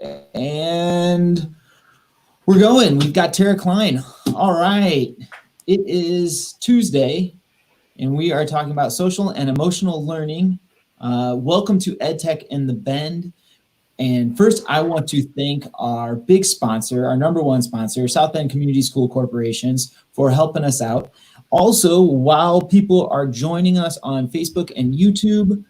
And we're going. We've got Terra Kline. All right. It is Tuesday, and we are talking about social and emotional learning. Welcome to EdTech in the Bend. And first, I want to thank our big sponsor, our number one sponsor, South Bend Community School Corporations, for helping us out. Also, while people are joining us on Facebook and YouTube,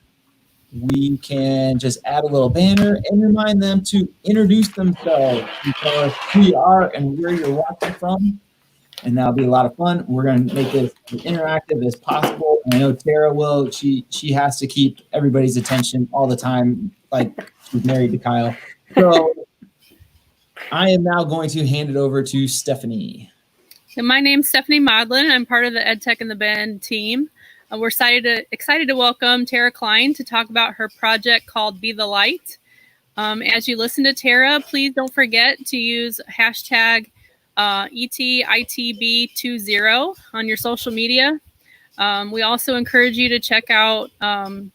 we can just add a little banner and remind them to introduce themselves, tell us who you are and where you're watching from. And that'll be a lot of fun. We're going to make this as interactive as possible. And I know Tara will. She has to keep everybody's attention all the time, like she's married to Kyle. So I am now going to hand it over to Stephanie. So my name's Stephanie Modlin. I'm part of the EdTech in the Bend team. We're excited to welcome Terra Kline to talk about her project called Be the Light. As you listen to Terra, please don't forget to use hashtag ETITB20 on your social media. We also encourage you to check out, Terra,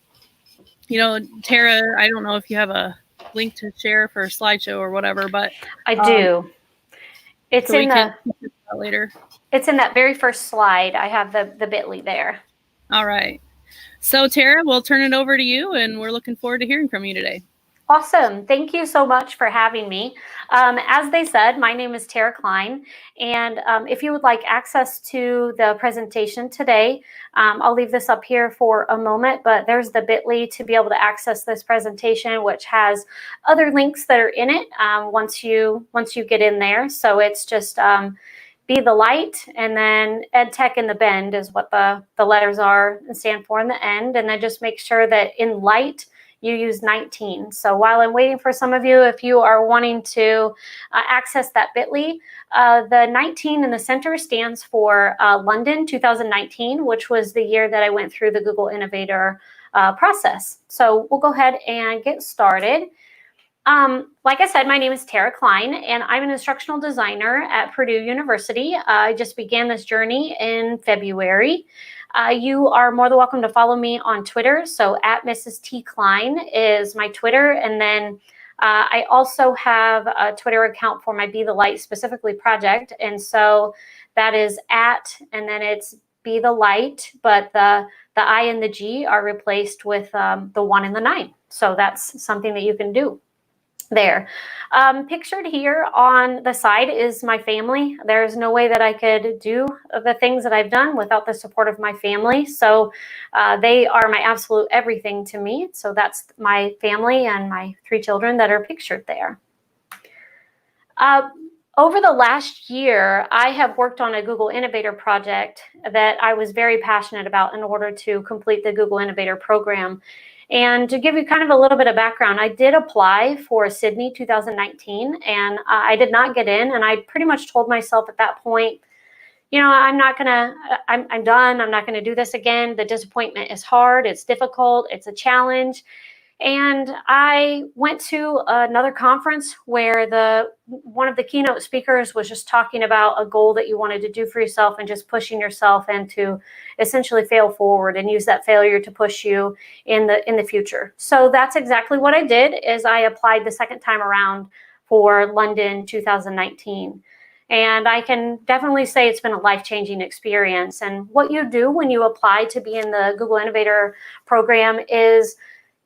I don't know if you have a link to share for a slideshow or whatever, but I do. It's so in the later. It's in that very first slide. I have the bit.ly there. All right. So Terra, we'll turn it over to you, and we're looking forward to hearing from you today. Awesome. Thank you so much for having me. As they said, my name is Terra Kline, and if you would like access to the presentation today, I'll leave this up here for a moment, but there's the bit.ly to be able to access this presentation, which has other links that are in it once you get in there. So it's just Be the Light, and then EdTech in the Bend is what the letters are and stand for in the end. And then just make sure that in light, you use 19. So while I'm waiting for some of you, if you are wanting to access that bit.ly, the 19 in the center stands for London 2019, which was the year that I went through the Google Innovator process. So we'll go ahead and get started. Like I said, my name is Terra Kline, and I'm an instructional designer at Purdue University. I just began this journey in February. You are more than welcome to follow me on Twitter. So at Mrs. T. Kline is my Twitter. And then I also have a Twitter account for my Be the Light specifically project. And so that is at, and then it's Be the Light, but the I and the G are replaced with the 1 and the 9. So that's something that you can do there. Pictured here on the side is my family. There's no way that I could do the things that I've done without the support of my family. So they are my absolute everything to me. So that's my family and my 3 children that are pictured there. Over the last year, I have worked on a Google Innovator project that I was very passionate about in order to complete the Google Innovator program. And to give you kind of a little bit of background, I did apply for Sydney 2019, and I did not get in. And I pretty much told myself at that point, I'm done. I'm not going to do this again. The disappointment is hard. It's difficult. It's a challenge. And I went to another conference where one of the keynote speakers was just talking about a goal that you wanted to do for yourself and just pushing yourself and to essentially fail forward and use that failure to push you in the future. So that's exactly what I did. Is I applied the second time around for London 2019. And I can definitely say it's been a life-changing experience. And what you do when you apply to be in the Google Innovator program is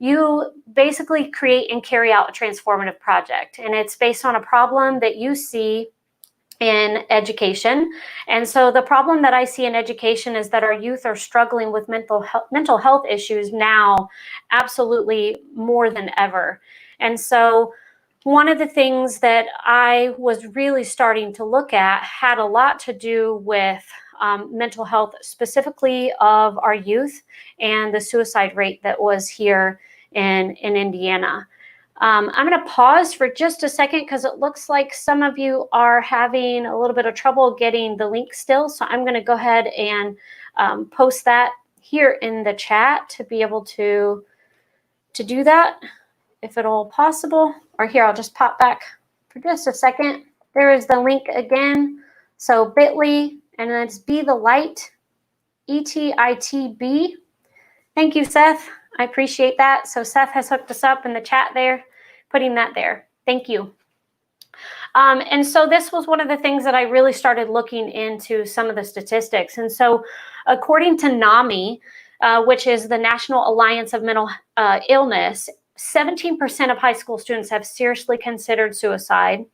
you basically create and carry out a transformative project. And it's based on a problem that you see in education. And so the problem that I see in education is that our youth are struggling with mental health issues now, absolutely more than ever. And so one of the things that I was really starting to look at had a lot to do with mental health, specifically of our youth and the suicide rate that was here in Indiana. I'm going to pause for just a second because it looks like some of you are having a little bit of trouble getting the link still. So I'm going to go ahead and post that here in the chat to be able to do that, if at all possible. Or here, I'll just pop back for just a second. There is the link again. So bit.ly, and then it's Be the Light, ETITB. Thank you, Seth. I appreciate that. So Seth has hooked us up in the chat there, putting that there. Thank you. And so this was one of the things that I really started looking into some of the statistics. And so according to NAMI, which is the National Alliance of Mental Illness, 17% of high school students have seriously considered suicide.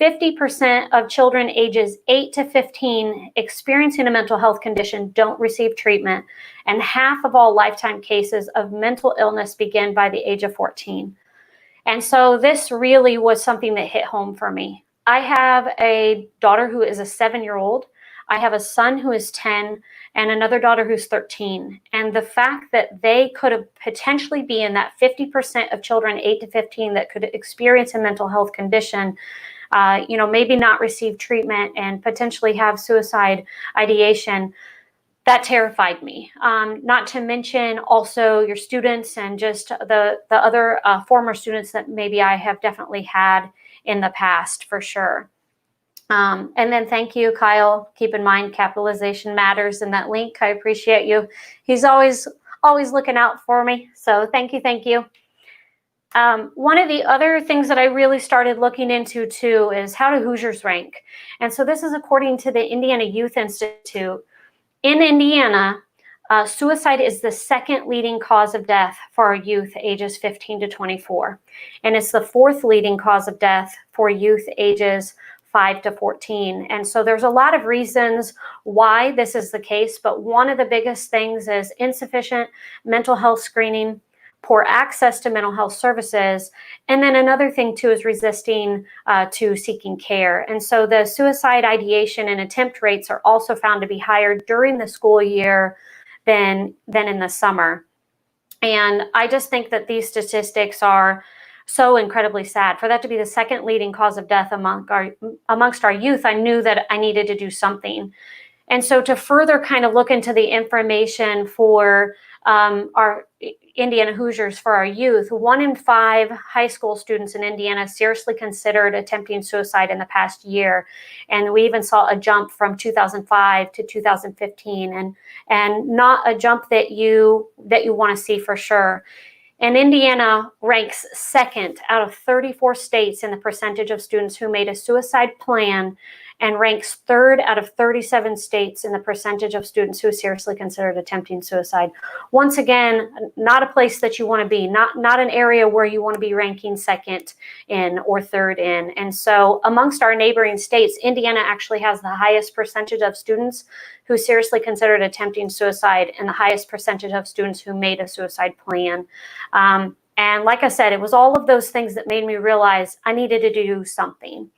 50% of children ages 8 to 15 experiencing a mental health condition don't receive treatment, and half of all lifetime cases of mental illness begin by the age of 14. And so this really was something that hit home for me. I have a daughter who is a 7-year-old. I have a son who is 10 and another daughter who's 13. And the fact that they could have potentially be in that 50% of children 8 to 15 that could experience a mental health condition, maybe not receive treatment and potentially have suicide ideation, that terrified me. Not to mention also your students and just the other former students that maybe I have definitely had in the past, for sure. And then thank you, Kyle. Keep in mind, capitalization matters in that link. I appreciate you. He's always looking out for me. So thank you, thank you. One of the other things that I really started looking into too is how do Hoosiers rank? And so this is according to the Indiana Youth Institute. In Indiana, suicide is the second leading cause of death for our youth ages 15 to 24. And it's the fourth leading cause of death for youth ages 5 to 14. And so there's a lot of reasons why this is the case, but one of the biggest things is insufficient mental health screening, poor access to mental health services, and then another thing too is resisting to seeking care. And so the suicide ideation and attempt rates are also found to be higher during the school year than in the summer. And I just think that these statistics are so incredibly sad. For that to be the second leading cause of death amongst our youth, I knew that I needed to do something. And so to further kind of look into the information for our Indiana Hoosiers, for our youth, 1 in 5 high school students in Indiana seriously considered attempting suicide in the past year. And we even saw a jump from 2005 to 2015, and not a jump that you want to see for sure. And Indiana ranks second out of 34 states in the percentage of students who made a suicide plan, and ranks third out of 37 states in the percentage of students who seriously considered attempting suicide. Once again, not a place that you want to be, not an area where you want to be ranking second in or third in. And so amongst our neighboring states, Indiana actually has the highest percentage of students who seriously considered attempting suicide and the highest percentage of students who made a suicide plan. And like I said, it was all of those things that made me realize I needed to do something.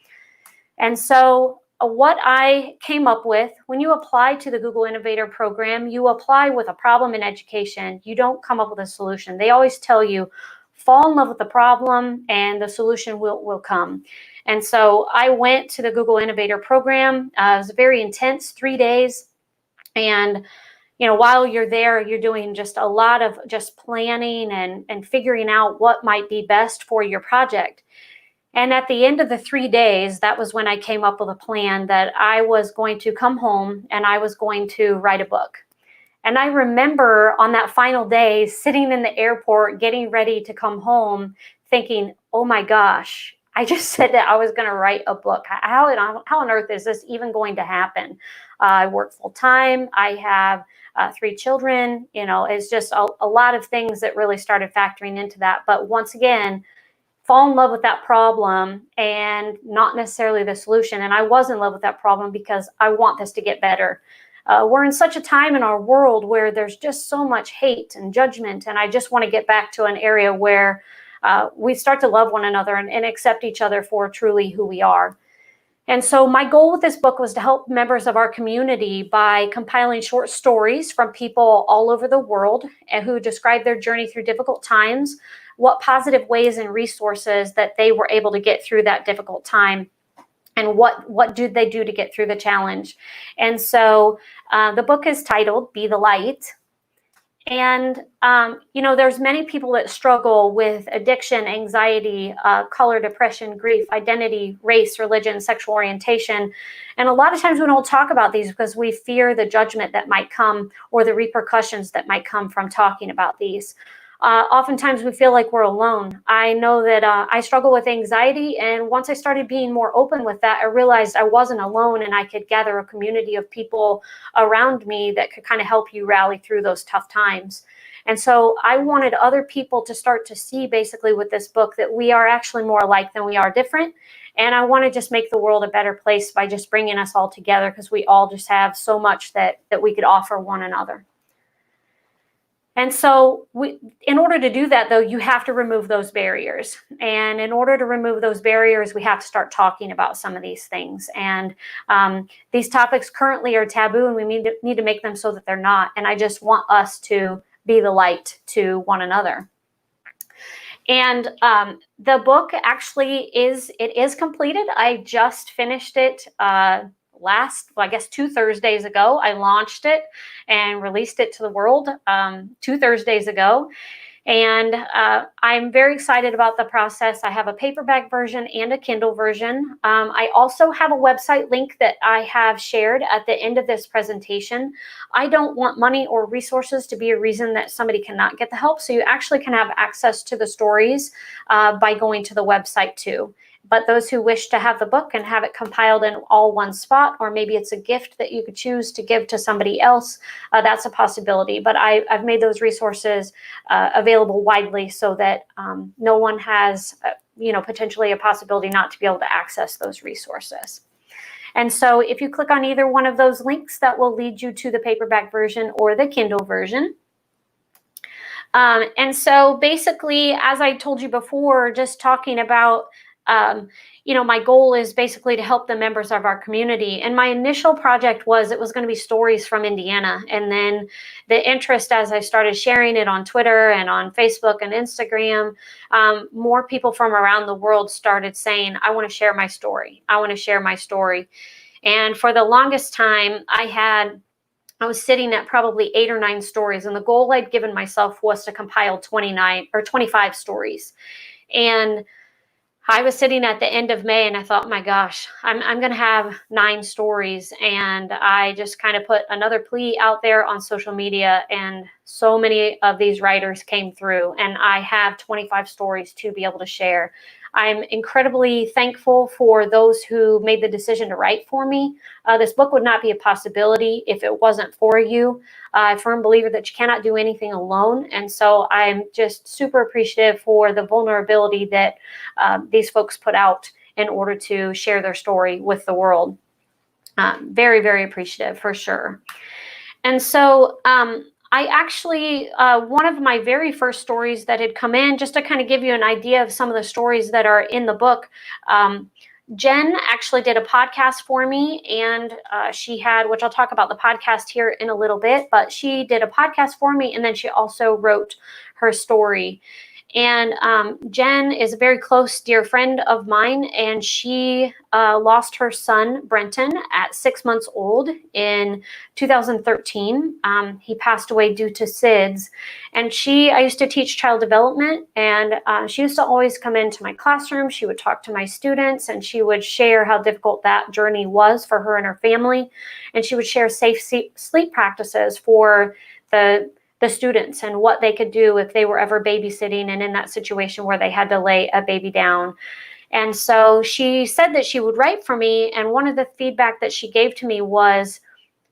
And so what I came up with, when you apply to the Google Innovator program, you apply with a problem in education. You don't come up with a solution. They always tell you, fall in love with the problem and the solution will come. And so I went to the Google Innovator program. It was very intense, 3 days. And while you're there, you're doing just a lot of just planning and figuring out what might be best for your project. And at the end of the 3 days, that was when I came up with a plan that I was going to come home and I was going to write a book. And I remember on that final day, sitting in the airport, getting ready to come home, thinking, oh my gosh, I just said that I was going to write a book. How on earth is this even going to happen? I work full time. I have 3 children. It's just a lot of things that really started factoring into that. But once again, fall in love with that problem and not necessarily the solution. And I was in love with that problem because I want this to get better. We're in such a time in our world where there's just so much hate and judgment. And I just want to get back to an area where we start to love one another and accept each other for truly who we are. And so my goal with this book was to help members of our community by compiling short stories from people all over the world who describe their journey through difficult times, what positive ways and resources that they were able to get through that difficult time, and what did they do to get through the challenge. And so the book is titled Be the Light. And, there's many people that struggle with addiction, anxiety, color, depression, grief, identity, race, religion, sexual orientation. And a lot of times we don't talk about these because we fear the judgment that might come or the repercussions that might come from talking about these. oftentimes we feel like we're alone. I know that I struggle with anxiety, and once I started being more open with that, I realized I wasn't alone, and I could gather a community of people around me that could kind of help you rally through those tough times. And so I wanted other people to start to see basically with this book that we are actually more alike than we are different. And I want to just make the world a better place by just bringing us all together, because we all just have so much that we could offer one another. And so in order to do that, though, you have to remove those barriers. And in order to remove those barriers, we have to start talking about some of these things. And these topics currently are taboo, and we need to make them so that they're not. And I just want us to be the light to one another. And the book actually is completed. I just finished it I guess 2 Thursdays ago. I launched it and released it to the world 2 Thursdays ago. And I'm very excited about the process. I have a paperback version and a Kindle version. I also have a website link that I have shared at the end of this presentation. I don't want money or resources to be a reason that somebody cannot get the help. So you actually can have access to the stories by going to the website too. But those who wish to have the book and have it compiled in all one spot, or maybe it's a gift that you could choose to give to somebody else, that's a possibility. But I've made those resources available widely so that no one has, potentially a possibility not to be able to access those resources. And so if you click on either one of those links, that will lead you to the paperback version or the Kindle version. And so basically, as I told you before, just talking about my goal is basically to help the members of our community. And my initial project was, it was going to be stories from Indiana. And then the interest, as I started sharing it on Twitter and on Facebook and Instagram, more people from around the world started saying, I want to share my story. I want to share my story. And for the longest time, I was sitting at probably 8 or 9 stories. And the goal I'd given myself was to compile 29 or 25 stories. And I was sitting at the end of May, and I thought, my gosh, I'm going to have 9 stories. And I just kind of put another plea out there on social media, and so many of these writers came through, and I have 25 stories to be able to share. I'm incredibly thankful for those who made the decision to write for me. This book would not be a possibility if it wasn't for you. I'm a firm believer that you cannot do anything alone. And so I'm just super appreciative for the vulnerability that these folks put out in order to share their story with the world. Very, very appreciative for sure. And so I actually, one of my very first stories that had come in, just to kind of give you an idea of some of the stories that are in the book, Jen actually did a podcast for me, and she had, which I'll talk about the podcast here in a little bit, but she did a podcast for me, and then she also wrote her story. And Jen is a very close, dear friend of mine, and she lost her son, Brenton, at 6 months old in 2013. He passed away due to SIDS. And I used to teach child development, and she used to always come into my classroom. She would talk to my students, and she would share how difficult that journey was for her and her family. And she would share safe sleep practices for the students and what they could do if they were ever babysitting and in that situation where they had to lay a baby down. And so she said that she would write for me. And one of the feedback that she gave to me was,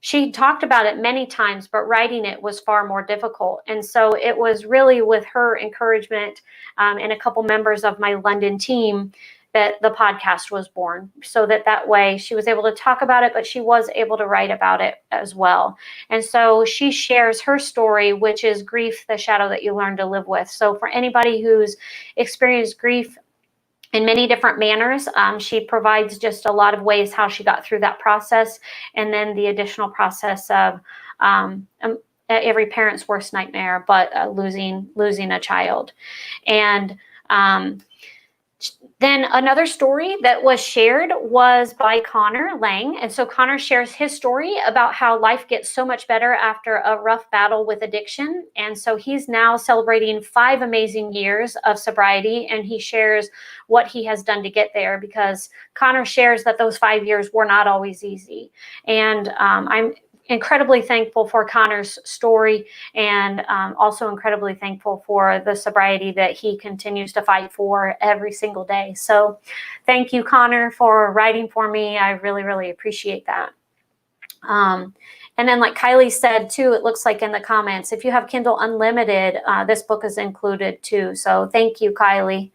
she talked about it many times, but writing it was far more difficult. And so it was really with her encouragement and a couple members of my London team that the podcast was born, so that way she was able to talk about it, but she was able to write about it as well. And so she shares her story, which is grief, the shadow that you learn to live with. So for anybody who's experienced grief in many different manners, she provides just a lot of ways how she got through that process, and then the additional process of every parent's worst nightmare, but losing a child. And then another story that was shared was by Connor Lang. And so Connor shares his story about how life gets so much better after a rough battle with addiction. And so he's now celebrating 5 amazing years of sobriety, and he shares what he has done to get there, because Connor shares that those 5 years were not always easy. And I'm incredibly thankful for Connor's story, and also incredibly thankful for the sobriety that he continues to fight for every single day. So thank you, Connor, for writing for me. I really, really appreciate that. And then, like Kylie said too, it looks like in the comments, if you have Kindle Unlimited, this book is included too. So thank you, Kylie.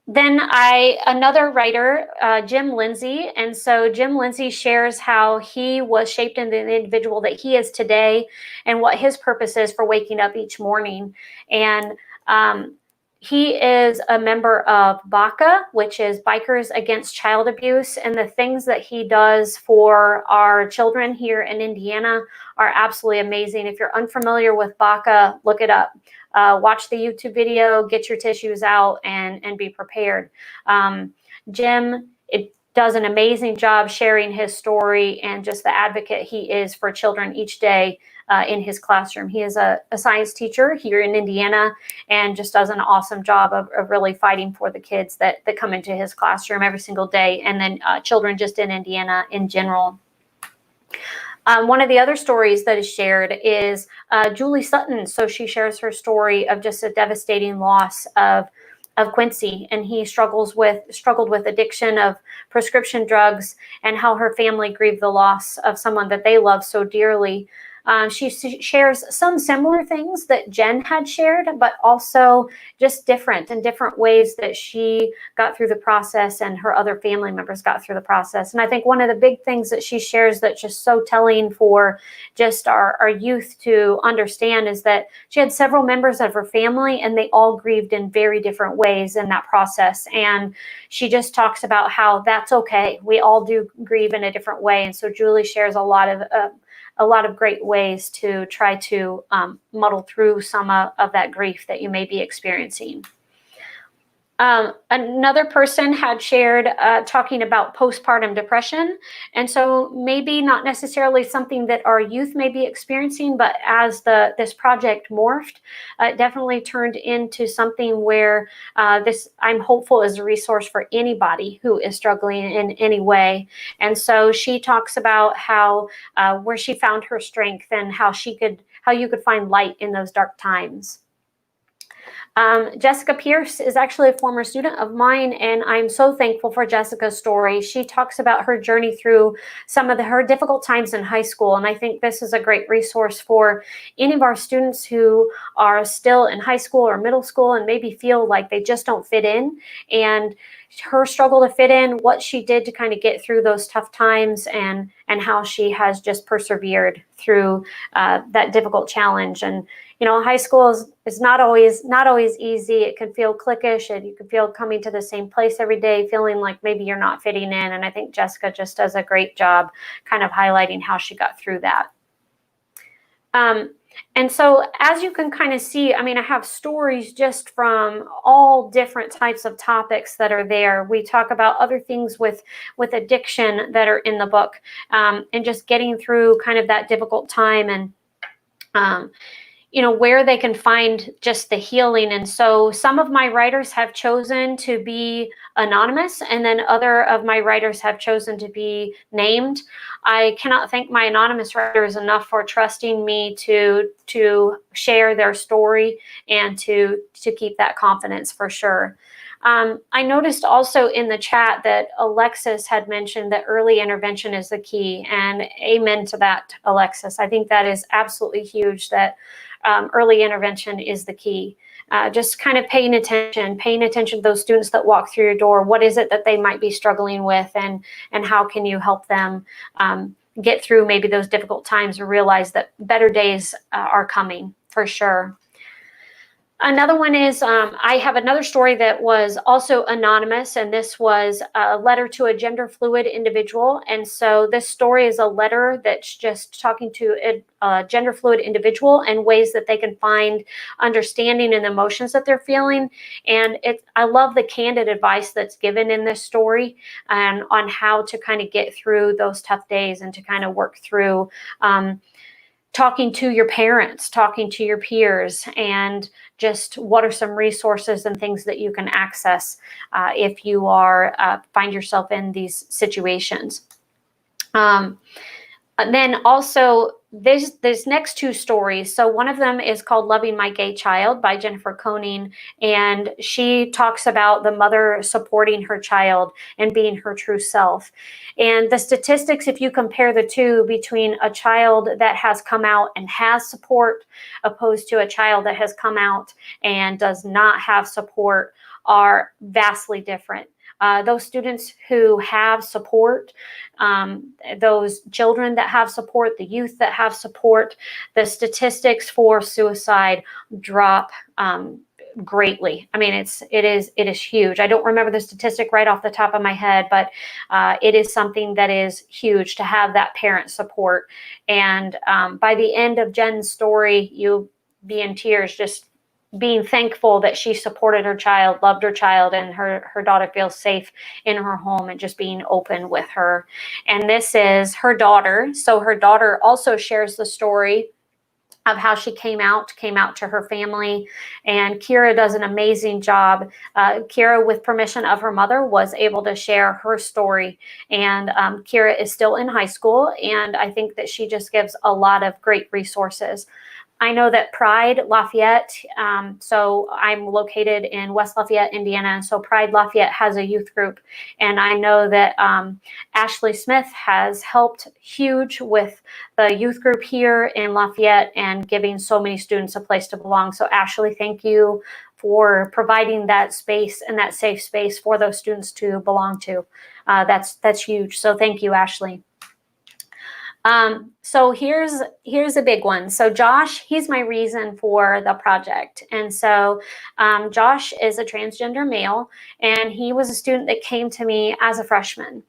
Then another writer, Jim Lindsey. And so Jim Lindsey shares how he was shaped into the individual that he is today and what his purpose is for waking up each morning. And he is a member of BACA, which is Bikers Against Child Abuse. And the things that he does for our children here in Indiana are absolutely amazing. If you're unfamiliar with BACA, look it up. Watch the YouTube video, get your tissues out, and be prepared. Jim does an amazing job sharing his story and just the advocate he is for children each day in his classroom. He is a science teacher here in Indiana and just does an awesome job of really fighting for the kids that come into his classroom every single day, and then children just in Indiana in general. One of the other stories that is shared is Julie Sutton. So she shares her story of just a devastating loss of Quincy, and he struggled with addiction of prescription drugs, and how her family grieved the loss of someone that they love so dearly. She shares some similar things that Jen had shared, but also just different ways that she got through the process and her other family members got through the process. And I think one of the big things that she shares that's just so telling for just our youth to understand is that she had several members of her family and they all grieved in very different ways in that process. And she just talks about how that's okay. We all do grieve in a different way. And so Julie shares a lot of great ways to try to muddle through some of that grief that you may be experiencing. Another person had shared talking about postpartum depression. And so maybe not necessarily something that our youth may be experiencing, but as this project morphed, it definitely turned into something where I'm hopeful is a resource for anybody who is struggling in any way. And so she talks about how where she found her strength and how you could find light in those dark times. Jessica Pierce is actually a former student of mine, and I'm so thankful for Jessica's story. She talks about her journey through some of her difficult times in high school, and I think this is a great resource for any of our students who are still in high school or middle school and maybe feel like they just don't fit in. And her struggle to fit in, what she did to kind of get through those tough times, and how she has just persevered through that difficult challenge. And high school is not always easy. It can feel cliquish, and you can feel coming to the same place every day, feeling like maybe you're not fitting in. And I think Jessica just does a great job kind of highlighting how she got through that. And so as you can kind of see, I have stories just from all different types of topics that are there. We talk about other things with addiction that are in the book, and just getting through kind of that difficult time, and where they can find just the healing. And so some of my writers have chosen to be anonymous, and then other of my writers have chosen to be named. I cannot thank my anonymous writers enough for trusting me to share their story and to keep that confidence for sure. I noticed also in the chat that Alexis had mentioned that early intervention is the key, and amen to that, Alexis. I think that is absolutely huge, that early intervention is the key. Just kind of paying attention to those students that walk through your door. What is it that they might be struggling with, and how can you help them get through maybe those difficult times and realize that better days are coming for sure. Another one is, I have another story that was also anonymous, and this was a letter to a gender fluid individual. And so this story is a letter that's just talking to a gender fluid individual and ways that they can find understanding in the emotions that they're feeling. And I love the candid advice that's given in this story, and on how to kind of get through those tough days and to kind of work through talking to your parents, talking to your peers, and just what are some resources and things that you can access if you find yourself in these situations. And then also there's next two stories. So one of them is called Loving My Gay Child by Jennifer Conan, and she talks about the mother supporting her child and being her true self. And the statistics, if you compare the two between a child that has come out and has support opposed to a child that has come out and does not have support, are vastly different. Those students who have support, those children that have support, the youth that have support, the statistics for suicide drop greatly. I mean, it is huge. I don't remember the statistic right off the top of my head, but it is something that is huge to have that parent support. And by the end of Jen's story, you'll be in tears, just being thankful that she supported her child, loved her child, and her daughter feels safe in her home, and just being open with her. And this is her daughter. So her daughter also shares the story of how she came out to her family. And Kira does an amazing job. Kira, with permission of her mother, was able to share her story. And Kira is still in high school, and I think that she just gives a lot of great resources. I know that Pride Lafayette, so I'm located in West Lafayette, Indiana, so Pride Lafayette has a youth group, and I know that Ashley Smith has helped huge with the youth group here in Lafayette and giving so many students a place to belong. So Ashley, thank you for providing that space and that safe space for those students to belong to. That's huge. So thank you, Ashley. So here's a big one. So Josh, he's my reason for the project. And so Josh is a transgender male, and he was a student that came to me as a freshman.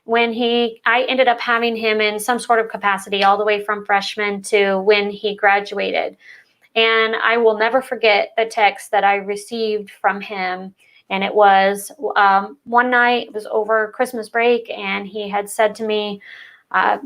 I ended up having him in some sort of capacity all the way from freshman to when he graduated. And I will never forget the text that I received from him. And it was one night, it was over Christmas break, and he had said to me,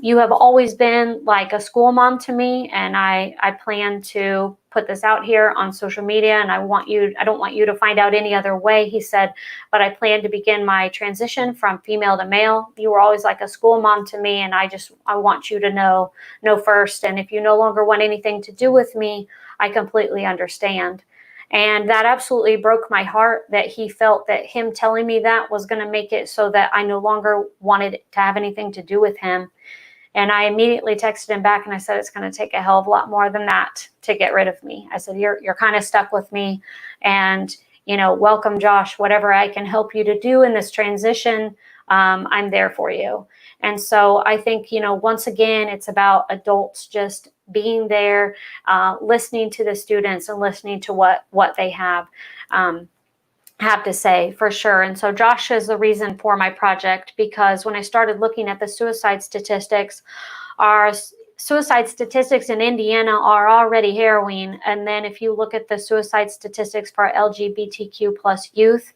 you have always been like a school mom to me, and I plan to put this out here on social media, and I don't want you to find out any other way. He said, but I plan to begin my transition from female to male. You were always like a school mom to me, and I want you to know first. And if you no longer want anything to do with me, I completely understand. And that absolutely broke my heart, that he felt that him telling me that was going to make it so that I no longer wanted to have anything to do with him. And I immediately texted him back and I said, it's going to take a hell of a lot more than that to get rid of me. I said, you're kind of stuck with me, and, welcome, Josh, whatever I can help you to do in this transition, I'm there for you. And so I think, once again, it's about adults just being there, listening to the students and listening to what they have to say, for sure. And so Josh is the reason for my project, because when I started looking at the suicide statistics, our suicide statistics in Indiana are already harrowing. And then if you look at the suicide statistics for LGBTQ plus youth,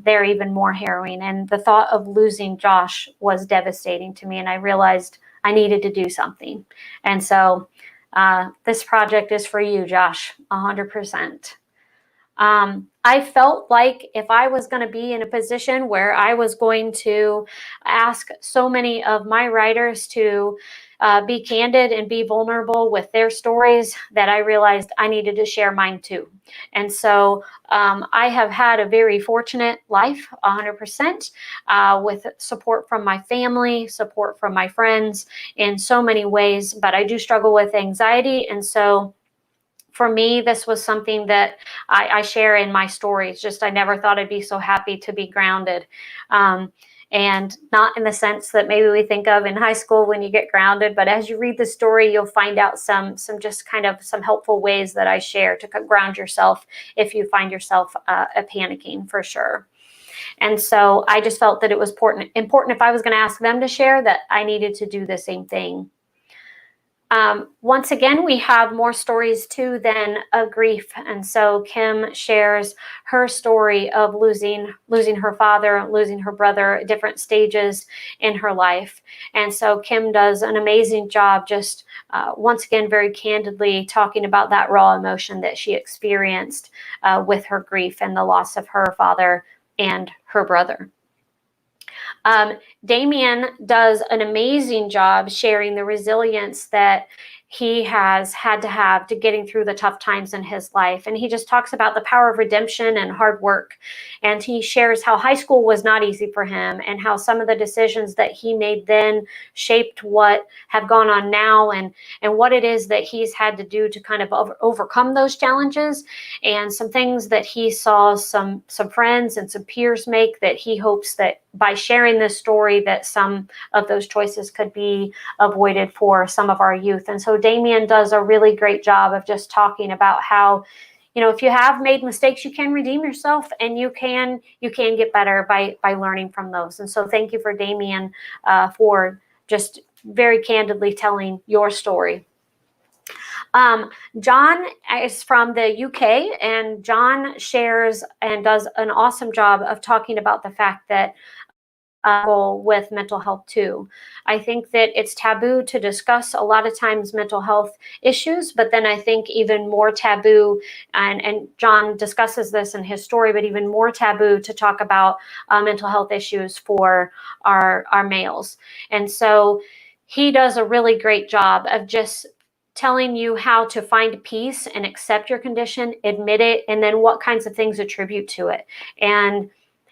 they're even more harrowing. And the thought of losing Josh was devastating to me. And I realized I needed to do something. And so this project is for you, Josh, 100%. I felt like if I was going to be in a position where I was going to ask so many of my writers to be candid and be vulnerable with their stories, that I realized I needed to share mine too. And so I have had a very fortunate life, 100%, with support from my family, support from my friends in so many ways, but I do struggle with anxiety. And so for me, this was something that I share in my stories. Just, I never thought I'd be so happy to be grounded. And not in the sense that maybe we think of in high school when you get grounded, but as you read the story, you'll find out some just kind of some helpful ways that I share to ground yourself if you find yourself panicking, for sure. And so I just felt that it was important if I was going to ask them to share, that I needed to do the same thing. Once again, we have more stories too than a grief. And so Kim shares her story of losing her father, losing her brother at different stages in her life. And so Kim does an amazing job, just once again, very candidly talking about that raw emotion that she experienced with her grief and the loss of her father and her brother. Damien does an amazing job sharing the resilience that he has had to have to getting through the tough times in his life. And he just talks about the power of redemption and hard work. And he shares how high school was not easy for him and how some of the decisions that he made then shaped what have gone on now, and what it is that he's had to do to kind of overcome those challenges, and some things that he saw some friends and some peers make, that he hopes that by sharing this story that some of those choices could be avoided for some of our youth. And so Damien does a really great job of just talking about how, you know, if you have made mistakes, you can redeem yourself, and you can get better by learning from those. And so thank you for Damien for just very candidly telling your story. John is from the UK, and John shares and does an awesome job of talking about the fact that with mental health too. I think that it's taboo to discuss a lot of times mental health issues, but then I think even more taboo, and John discusses this in his story, but even more taboo to talk about mental health issues for our males. And so he does a really great job of just telling you how to find peace and accept your condition, admit it, and then what kinds of things attribute to it. And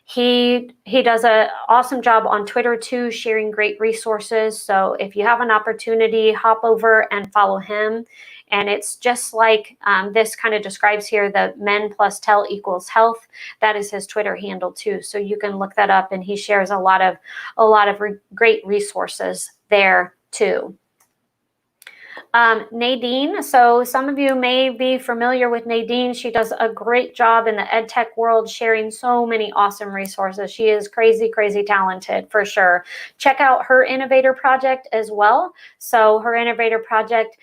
he does an awesome job on Twitter too, sharing great resources. So if you have an opportunity, hop over and follow him. And it's just like this kind of describes here, the men plus tell equals health. That is his Twitter handle too. So you can look that up, and he shares a lot of great resources there too. Nadine, so some of you may be familiar with Nadine. She does a great job in the ed tech world, sharing so many awesome resources. She is crazy, crazy talented for sure. Check out her Innovator project as well. So her Innovator project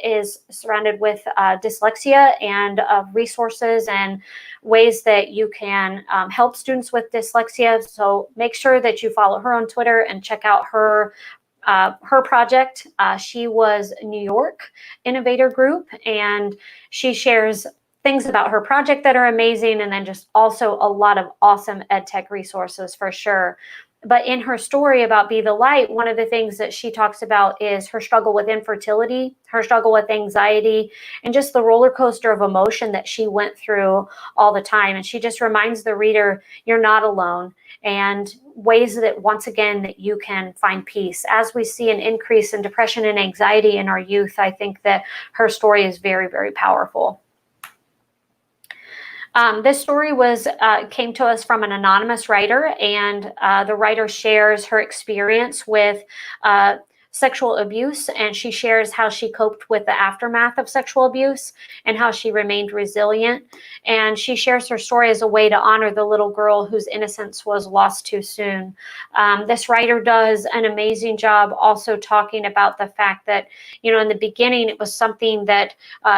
is surrounded with dyslexia and resources and ways that you can help students with dyslexia. So make sure that you follow her on Twitter and check out her project. She was New York Innovator Group, and she shares things about her project that are amazing, and then just also a lot of awesome ed tech resources for sure. But in her story about Be the Light, one of the things that she talks about is her struggle with infertility, her struggle with anxiety, and just the roller coaster of emotion that she went through all the time. And she just reminds the reader, you're not alone, and ways that, once again, that you can find peace. As we see an increase in depression and anxiety in our youth, I think that her story is very, very powerful. This story came to us from an anonymous writer, and the writer shares her experience with sexual abuse, and she shares how she coped with the aftermath of sexual abuse and how she remained resilient. And she shares her story as a way to honor the little girl whose innocence was lost too soon. This writer does an amazing job also talking about the fact that, you know, in the beginning, it was something that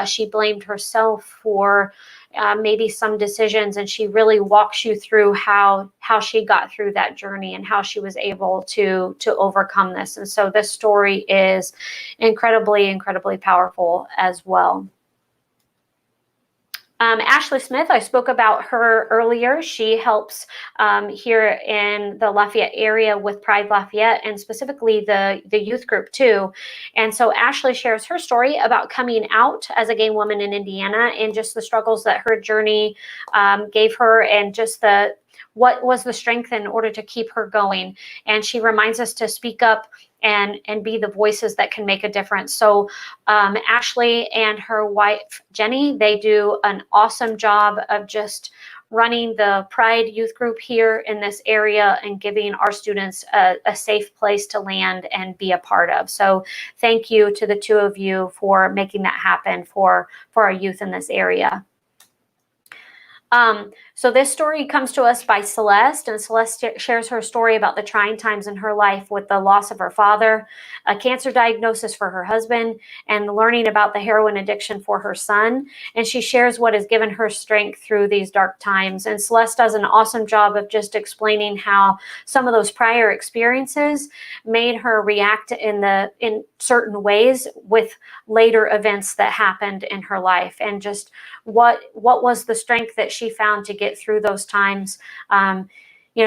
she blamed herself for, maybe some decisions, and she really walks you through how she got through that journey and how she was able to overcome this. And so this story is incredibly, incredibly powerful as well. Ashley Smith, I spoke about her earlier. She helps here in the Lafayette area with Pride Lafayette, and specifically the youth group too. And so Ashley shares her story about coming out as a gay woman in Indiana, and just the struggles that her journey gave her, and just what was the strength in order to keep her going. And she reminds us to speak up and be the voices that can make a difference. So Ashley and her wife, Jenny, they do an awesome job of just running the Pride youth group here in this area and giving our students a safe place to land and be a part of. So thank you to the two of you for making that happen for our youth in this area. So this story comes to us by Celeste, and Celeste shares her story about the trying times in her life with the loss of her father, a cancer diagnosis for her husband, and learning about the heroin addiction for her son. And she shares what has given her strength through these dark times. And Celeste does an awesome job of just explaining how some of those prior experiences made her react in certain ways with later events that happened in her life, and just what was the strength that she found to get through those times.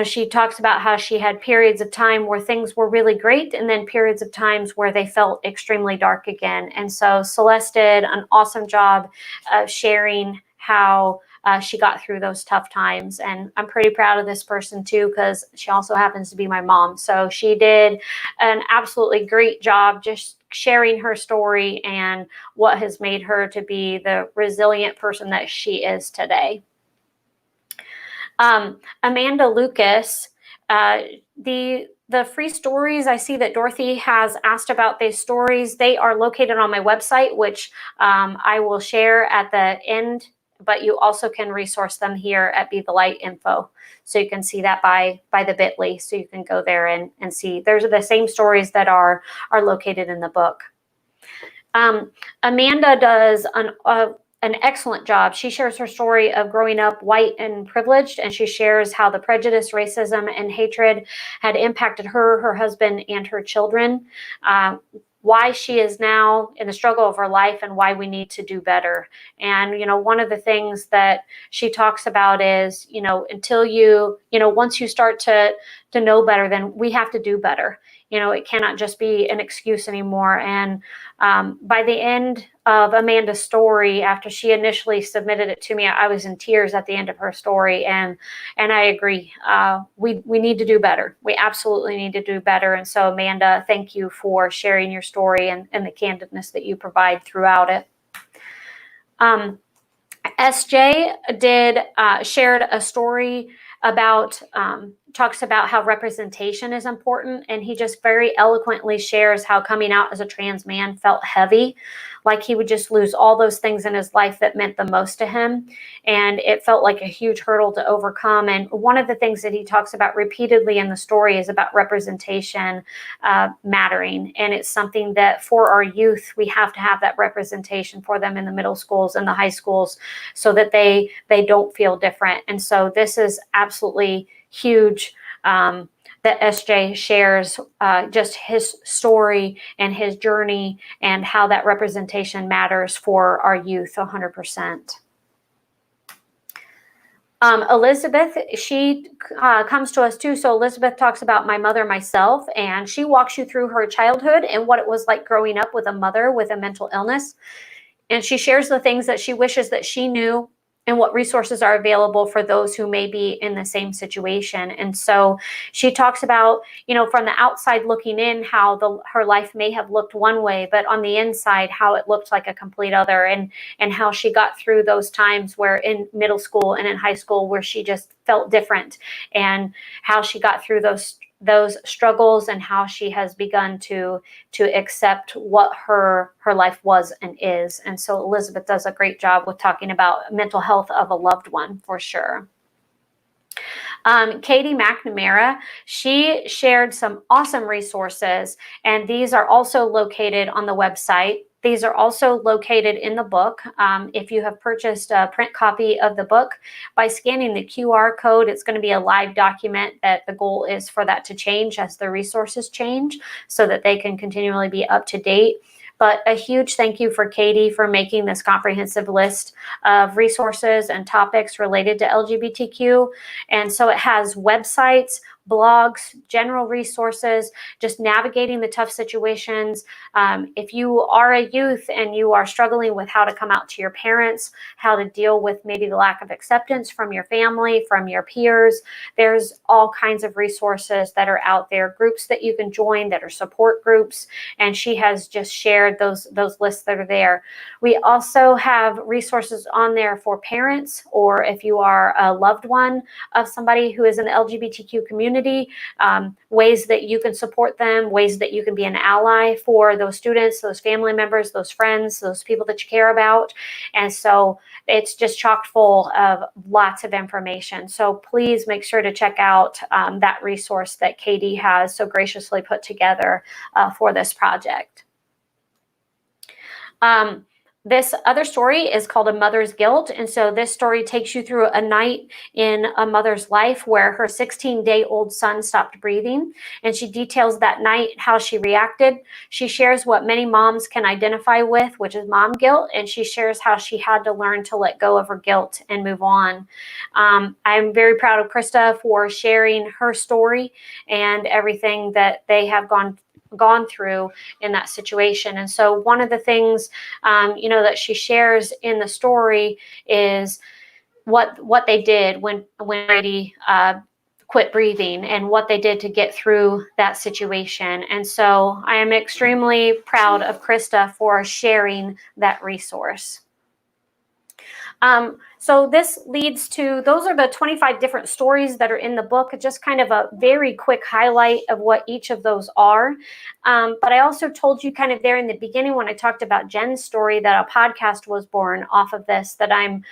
she talks about how she had periods of time where things were really great and then periods of times where they felt extremely dark again. And so Celeste did an awesome job of sharing how she got through those tough times. And I'm pretty proud of this person too, because she also happens to be my mom. So she did an absolutely great job just sharing her story and what has made her to be the resilient person that she is today. Amanda Lucas, the free stories, I see that Dorothy has asked about these stories. They are located on my website, which I will share at the end, but you also can resource them here at Be the Light info. So you can see that by the bit.ly. So you can go there and see. There's the same stories that are located in the book. Amanda does an excellent job. She shares her story of growing up white and privileged, and she shares how the prejudice, racism, and hatred had impacted her, her husband, and her children, why she is now in the struggle of her life and why we need to do better. And, one of the things that she talks about is, until once you start to know better, then we have to do better. It cannot just be an excuse anymore. And by the end of Amanda's story, after she initially submitted it to me, I was in tears at the end of her story. And I agree. We need to do better. We absolutely need to do better. And so, Amanda, thank you for sharing your story and the candidness that you provide throughout it. SJ shared a story about talks about how representation is important, and he just very eloquently shares how coming out as a trans man felt heavy, like he would just lose all those things in his life that meant the most to him, and it felt like a huge hurdle to overcome. And one of the things that he talks about repeatedly in the story is about representation mattering, and it's something that for our youth we have to have that representation for them in the middle schools and the high schools so that they don't feel different. And so this is absolutely huge that SJ shares just his story and his journey and how that representation matters for our youth 100%. Elizabeth, she comes to us too. So Elizabeth talks about my mother, myself, and she walks you through her childhood and what it was like growing up with a mother with a mental illness. And she shares the things that she wishes that she knew and what resources are available for those who may be in the same situation. And so she talks about, from the outside looking in, how her life may have looked one way, but on the inside, how it looked like a complete other, and how she got through those times where in middle school and in high school where she just felt different, and how she got through those struggles and how she has begun to accept what her life was and is. And so Elizabeth does a great job with talking about mental health of a loved one for sure. Katie McNamara, she shared some awesome resources, and these are also located on the website. These are also located in the book. If you have purchased a print copy of the book, by scanning the QR code, it's going to be a live document that the goal is for that to change as the resources change so that they can continually be up to date. But a huge thank you for Katie for making this comprehensive list of resources and topics related to LGBTQ. And so it has websites, blogs, general resources, just navigating the tough situations. If you are a youth and you are struggling with how to come out to your parents, how to deal with maybe the lack of acceptance from your family, from your peers, there's all kinds of resources that are out there, groups that you can join that are support groups. And she has just shared those lists that are there. We also have resources on there for parents, or if you are a loved one of somebody who is in the LGBTQ community, ways that you can support them, ways that you can be an ally for those students, those family members, those friends, those people that you care about. And so it's just chock full of lots of information. So please make sure to check out that resource that Katie has so graciously put together for this project. This other story is called A Mother's Guilt. And so this story takes you through a night in a mother's life where her 16-day-old son stopped breathing. And she details that night, how she reacted. She shares what many moms can identify with, which is mom guilt. And she shares how she had to learn to let go of her guilt and move on. I'm very proud of Krista for sharing her story and everything that they have gone through in that situation. And so one of the things, that she shares in the story is what they did when Brady quit breathing and what they did to get through that situation. And so I am extremely proud of Krista for sharing that resource. So this leads to, those are the 25 different stories that are in the book, just kind of a very quick highlight of what each of those are. But I also told you kind of there in the beginning when I talked about Jen's story that a podcast was born off of this, that I'm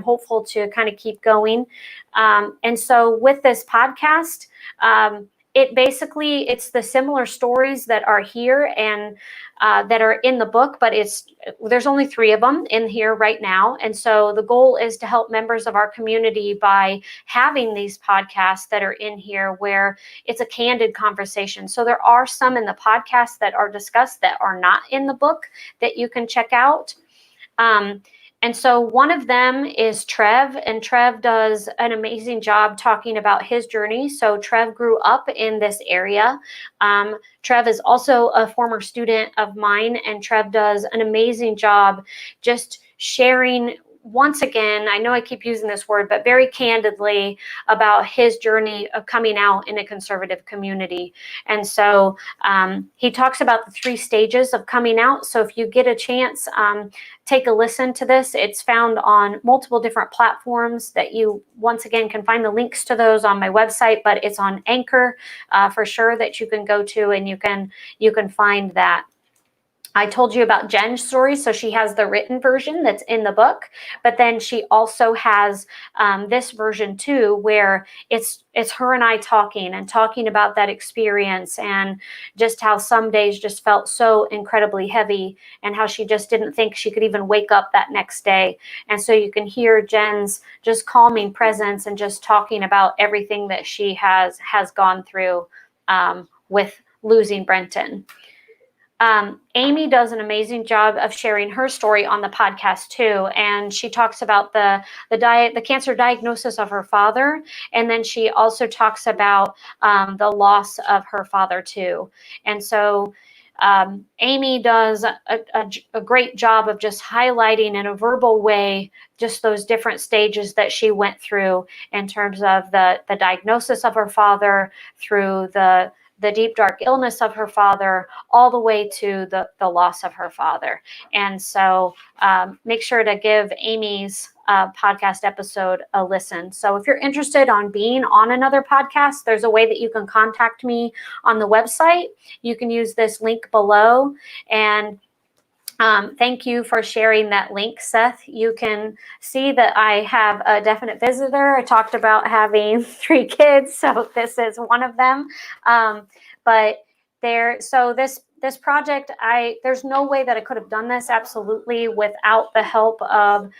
hopeful to kind of keep going. And so with this podcast, it's the similar stories that are here and that are in the book, but there's only 3 of them in here right now. And so the goal is to help members of our community by having these podcasts that are in here where it's a candid conversation. So there are some in the podcast that are discussed that are not in the book that you can check out. And so one of them is Trev, and Trev does an amazing job talking about his journey. So Trev grew up in this area. Trev is also a former student of mine, and Trev does an amazing job just sharing, once again, I know I keep using this word, but very candidly about his journey of coming out in a conservative community. And so he talks about the 3 stages of coming out. So if you get a chance, take a listen to this. It's found on multiple different platforms that you, once again, can find the links to those on my website, but it's on Anchor for sure that you can go to, and you can find that. I told you about Jen's story, so she has the written version that's in the book, but then she also has this version too, where it's her and I talking about that experience and just how some days just felt so incredibly heavy and how she just didn't think she could even wake up that next day. And so you can hear Jen's just calming presence and just talking about everything that she has gone through with losing Brenton. Amy does an amazing job of sharing her story on the podcast too, and she talks about the cancer diagnosis of her father, and then she also talks about the loss of her father too. And so Amy does a great job of just highlighting in a verbal way just those different stages that she went through in terms of the diagnosis of her father, through the deep, dark illness of her father, all the way to the loss of her father. And so make sure to give Amy's podcast episode a listen. So if you're interested on being on another podcast, there's a way that you can contact me on the website. You can use this link below. And thank you for sharing that link, Seth. You can see that I have a definite visitor. I talked about having 3 kids, so this is one of them. So this project, there's no way that I could have done this absolutely without the help of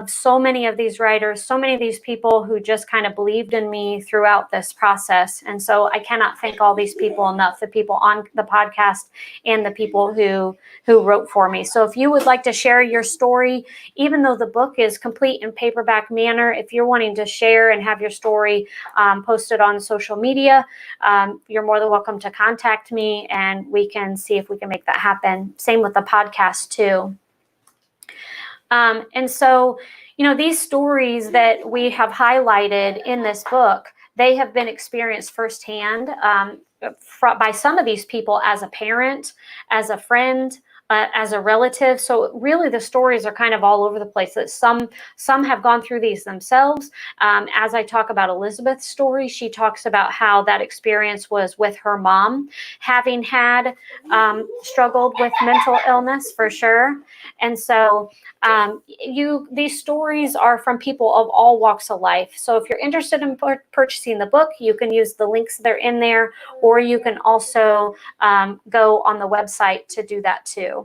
so many of these writers, so many of these people who just kind of believed in me throughout this process. And so I cannot thank all these people enough, the people on the podcast and the people who wrote for me. So if you would like to share your story, even though the book is complete in paperback manner, if you're wanting to share and have your story posted on social media, you're more than welcome to contact me and we can see if we can make that happen. Same with the podcast too. And so, these stories that we have highlighted in this book, they have been experienced firsthand by some of these people as a parent, as a friend, as a relative. So really the stories are kind of all over the place. That some have gone through these themselves. As I talk about Elizabeth's story, she talks about how that experience was with her mom, having had struggled with mental illness for sure. And so these stories are from people of all walks of life. So if you're interested in purchasing the book, you can use the links that are in there, or you can also go on the website to do that too.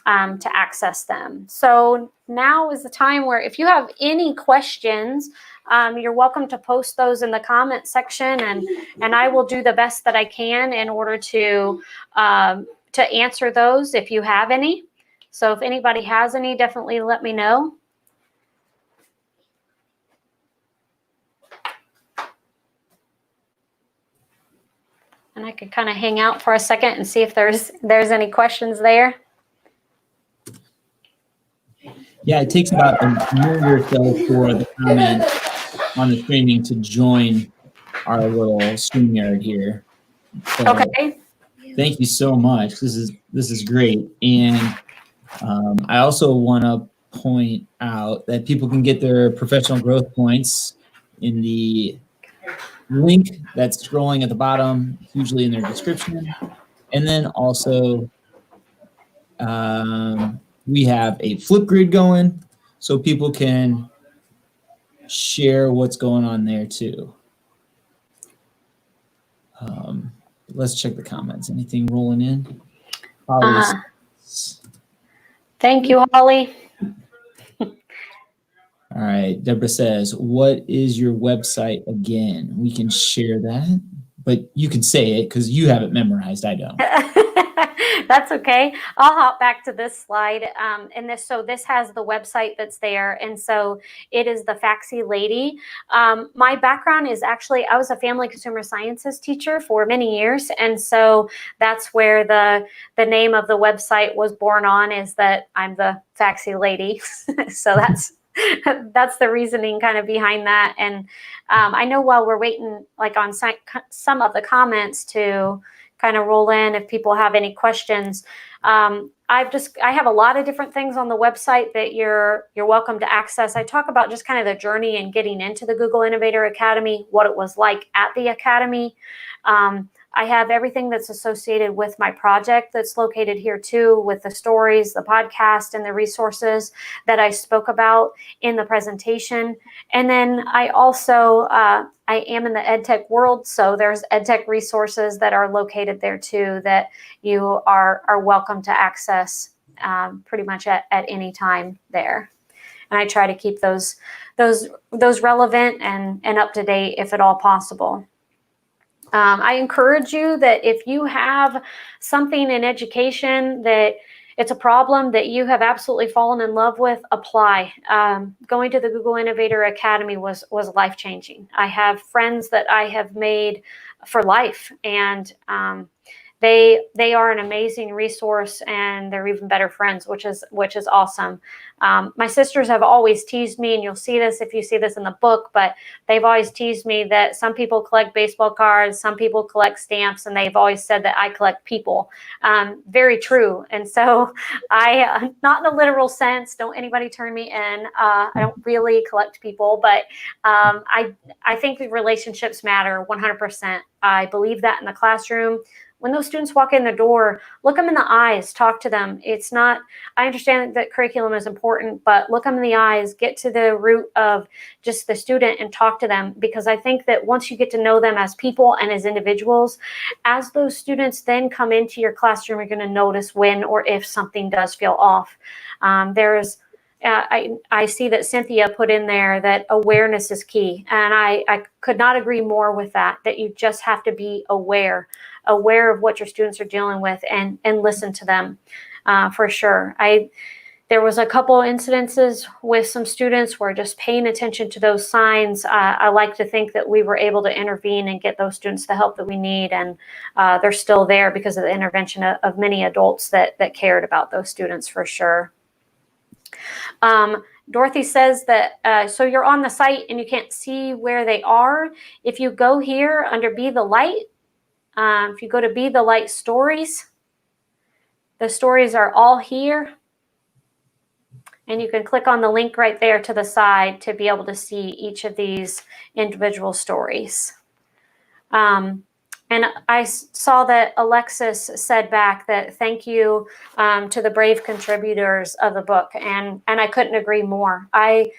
to access them. So now is the time where if you have any questions, you're welcome to post those in the comment section, and I will do the best that I can in order to answer those if you have any. So if anybody has any, definitely let me know. And I could kind of hang out for a second and see if there's any questions there. Yeah, it takes about a minute or so for the comment on the streaming to join our little StreamYard here. So Okay. thank you so much. This is great. And I also want to point out that people can get their professional growth points in the link that's scrolling at the bottom, usually in their description. And then also we have a Flipgrid going, so people can share what's going on there too. Let's check the comments. Anything rolling in? Thank you, Holly. All right, Deborah says, what is your website again? We can share that, but you can say it because you have it memorized. I don't. That's okay. I'll hop back to this slide. So this has the website that's there. And so it is the Faxi Lady. My background is actually, I was a family consumer sciences teacher for many years. And so that's where the name of the website was born on, is that I'm the Faxi Lady. So that's the reasoning kind of behind that. And I know while we're waiting, like on some of the comments to kind of roll in, if people have any questions, I have a lot of different things on the website that you're welcome to access. I talk about just kind of the journey and getting into the Google Innovator Academy, what it was like at the Academy. I have everything that's associated with my project that's located here too, with the stories, the podcast, and the resources that I spoke about in the presentation. And then I also, I am in the EdTech world, so there's EdTech resources that are located there too that you are welcome to access pretty much at any time there. And I try to keep those relevant and up to date if at all possible. I encourage you that if you have something in education that it's a problem that you have absolutely fallen in love with, apply. Going to the Google Innovator Academy was life-changing. I have friends that I have made for life, and they are an amazing resource, and they're even better friends, which is awesome. My sisters have always teased me, and you'll see this if you see this in the book, but they've always teased me that some people collect baseball cards, some people collect stamps, and they've always said that I collect people. Very true. And so I, not in a literal sense, don't anybody turn me in. I don't really collect people, but I think the relationships matter 100%. I believe that in the classroom. When those students walk in the door, look them in the eyes, talk to them. It's not, I understand that curriculum is important, but look them in the eyes, get to the root of just the student and talk to them, because I think that once you get to know them as people and as individuals, as those students then come into your classroom, you're going to notice when or if something does feel off. I see that Cynthia put in there that awareness is key. And I could not agree more with that you just have to be aware of what your students are dealing with and listen to them for sure. There was a couple incidences with some students where just paying attention to those signs, I like to think that we were able to intervene and get those students the help that we need. And they're still there because of the intervention of many adults that cared about those students for sure. Dorothy says that, so you're on the site and you can't see where they are. If you go here under Be the Light, if you go to Be the Light Stories, the stories are all here. And you can click on the link right there to the side to be able to see each of these individual stories. And I saw that Alexis said back that thank you to the brave contributors of the book. And I couldn't agree more. I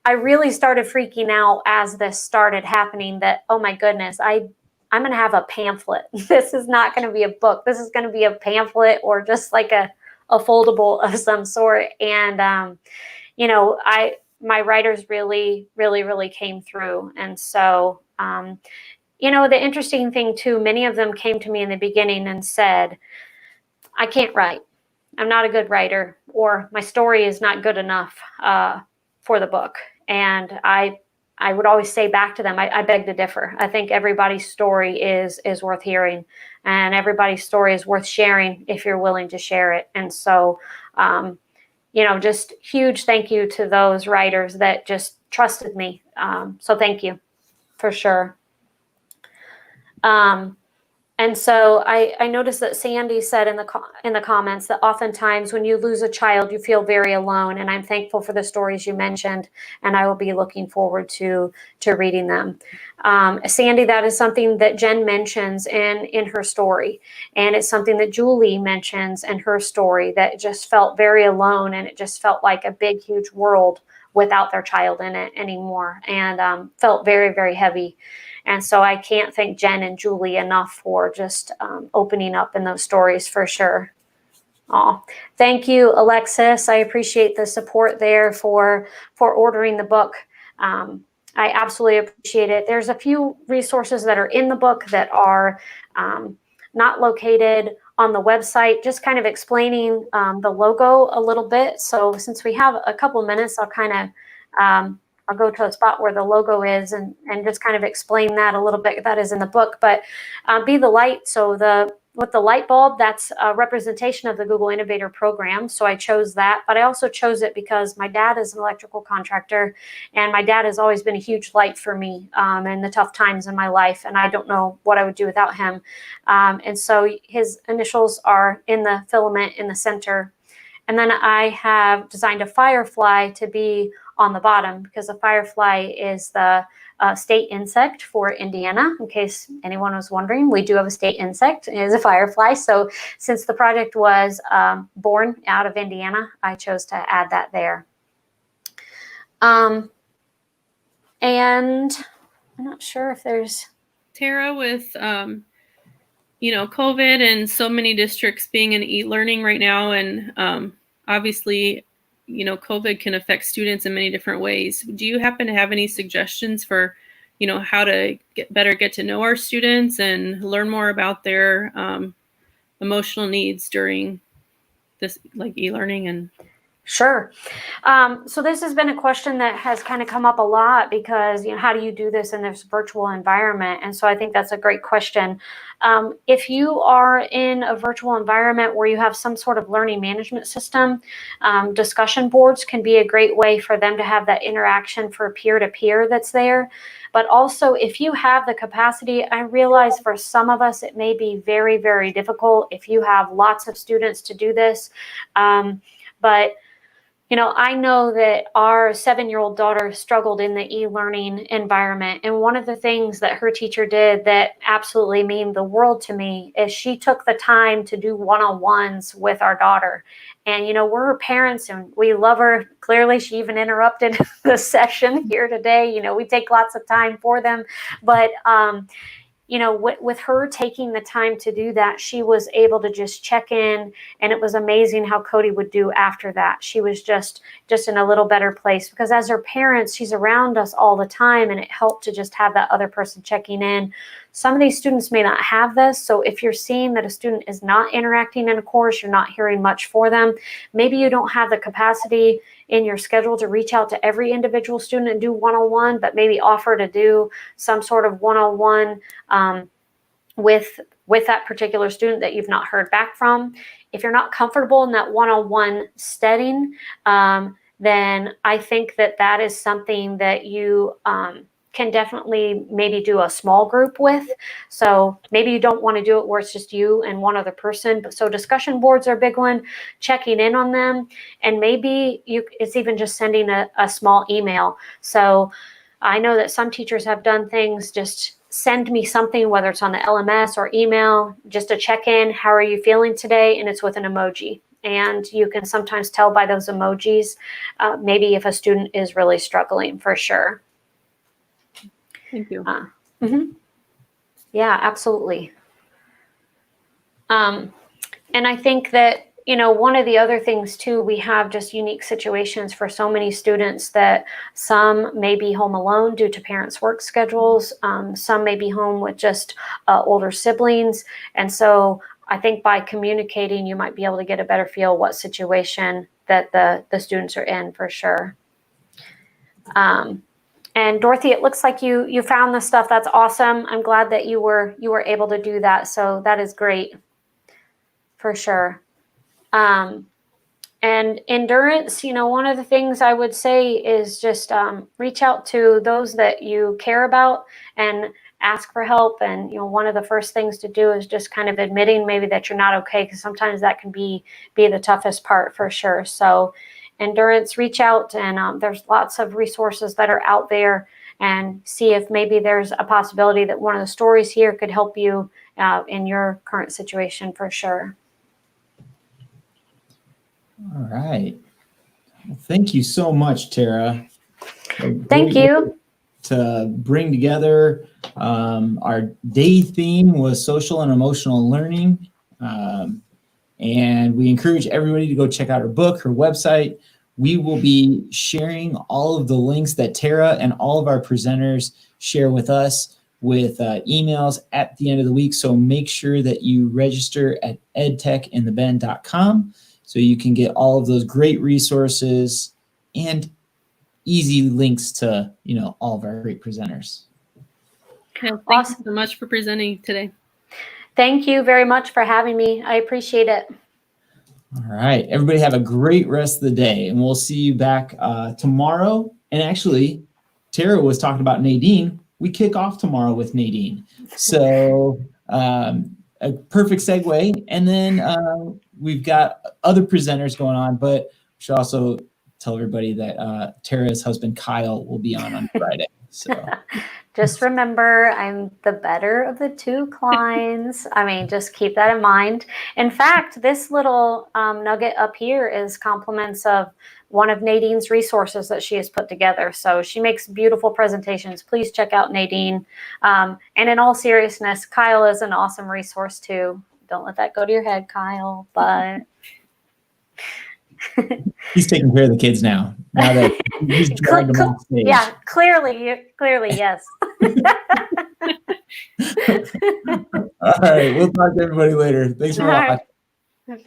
really started freaking out as this started happening that, oh my goodness, I'm going to have a pamphlet. This is not going to be a book. This is going to be a pamphlet or just like a a foldable of some sort. And, my writers really came through. And so, the interesting thing too, many of them came to me in the beginning and said, I can't write. I'm not a good writer, or my story is not good enough for the book. And I would always say back to them, I beg to differ. I think everybody's story is worth hearing, and everybody's story is worth sharing if you're willing to share it. And so, just huge thank you to those writers that just trusted me. So thank you for sure. And so I noticed that Sandy said in the comments that oftentimes when you lose a child, you feel very alone. And I'm thankful for the stories you mentioned, and I will be looking forward to reading them. Sandy, that is something that Jen mentions in her story. And it's something that Julie mentions in her story, that just felt very alone, and it just felt like a big, huge world without their child in it anymore, and felt very, very heavy. And so I can't thank Jen and Julie enough for just opening up in those stories for sure. Oh, thank you, Alexis. I appreciate the support there for ordering the book. I absolutely appreciate it. There's a few resources that are in the book that are not located on the website, just kind of explaining the logo a little bit. So since we have a couple minutes, I'll kind of I'll go to a spot where the logo is and just kind of explain that a little bit. That is in the book, but Be the Light. So with the light bulb, that's a representation of the Google Innovator program. So I chose that, but I also chose it because my dad is an electrical contractor, and my dad has always been a huge light for me in the tough times in my life. And I don't know what I would do without him. And so his initials are in the filament in the center. And then I have designed a firefly to be on the bottom, because a firefly is the state insect for Indiana. In case anyone was wondering, we do have a state insect. It is a firefly. So since the project was born out of Indiana, I chose to add that there. And I'm not sure if there's... Tara, with COVID and so many districts being in e-learning right now, and obviously, COVID can affect students in many different ways. Do you happen to have any suggestions for, how to get to know our students and learn more about their emotional needs during this, like, e-learning? And Sure. So this has been a question that has kind of come up a lot, because, how do you do this in this virtual environment? And so I think that's a great question. If you are in a virtual environment where you have some sort of learning management system, discussion boards can be a great way for them to have that interaction for peer-to-peer that's there. But also, if you have the capacity, I realize for some of us it may be very, very difficult if you have lots of students to do this. But I know that our 7-year-old daughter struggled in the e-learning environment. And one of the things that her teacher did that absolutely mean the world to me is she took the time to do one-on-ones with our daughter. And, we're her parents and we love her. Clearly, she even interrupted the session here today. We take lots of time for them. But, with her taking the time to do that, she was able to just check in, and it was amazing how Cody would do after that. She was just in a little better place, because as her parents, she's around us all the time, and it helped to just have that other person checking in. Some of these students may not have this. So if you're seeing that a student is not interacting in a course, you're not hearing much for them, maybe you don't have the capacity in your schedule to reach out to every individual student and do one-on-one, but maybe offer to do some sort of one-on-one with that particular student that you've not heard back from. If you're not comfortable in that one-on-one setting, then I think that is something that you can definitely maybe do a small group with. So maybe you don't want to do it where it's just you and one other person. But so discussion boards are a big one, checking in on them. And maybe it's even just sending a small email. So I know that some teachers have done things, just send me something, whether it's on the LMS or email, just a check-in. How are you feeling today? And it's with an emoji. And you can sometimes tell by those emojis, maybe if a student is really struggling, for sure. Thank you. Yeah, absolutely. And I think that, one of the other things too, we have just unique situations for so many students that some may be home alone due to parents' work schedules. Some may be home with just older siblings. And so I think by communicating, you might be able to get a better feel what situation that the students are in for sure. And Dorothy, it looks like you found this stuff. That's awesome. I'm glad that you were able to do that. So that is great for sure. And endurance, one of the things I would say is just reach out to those that you care about and ask for help. And, one of the first things to do is just kind of admitting maybe that you're not okay, because sometimes that can be the toughest part for sure. So endurance, reach out, and there's lots of resources that are out there, and see if maybe there's a possibility that one of the stories here could help you in your current situation for sure. All right. Well, thank you so much, Tara. Thank you. To bring together our day theme was social and emotional learning. And we encourage everybody to go check out her book, her website. We will be sharing all of the links that Tara and all of our presenters share with us with emails at the end of the week. So make sure that you register at edtechinthebend.com so you can get all of those great resources and easy links to, all of our great presenters. Yeah, thank you so much for presenting today. Thank you very much for having me. I appreciate it. All right. Everybody have a great rest of the day, and we'll see you back tomorrow. And actually, Tara was talking about Nadine. We kick off tomorrow with Nadine. So a perfect segue. And then we've got other presenters going on, but we should also tell everybody that Tara's husband, Kyle, will be on Friday. So just remember, I'm the better of the two Klines. Just keep that in mind. In fact, this little nugget up here is compliments of one of Nadine's resources that she has put together. So she makes beautiful presentations. Please check out Nadine. And in all seriousness, Kyle is an awesome resource too. Don't let that go to your head, Kyle, but... He's taking care of the kids now. Now that he's dragged them off stage. Yeah, clearly, yes. All right, we'll talk to everybody later. Thanks for watching.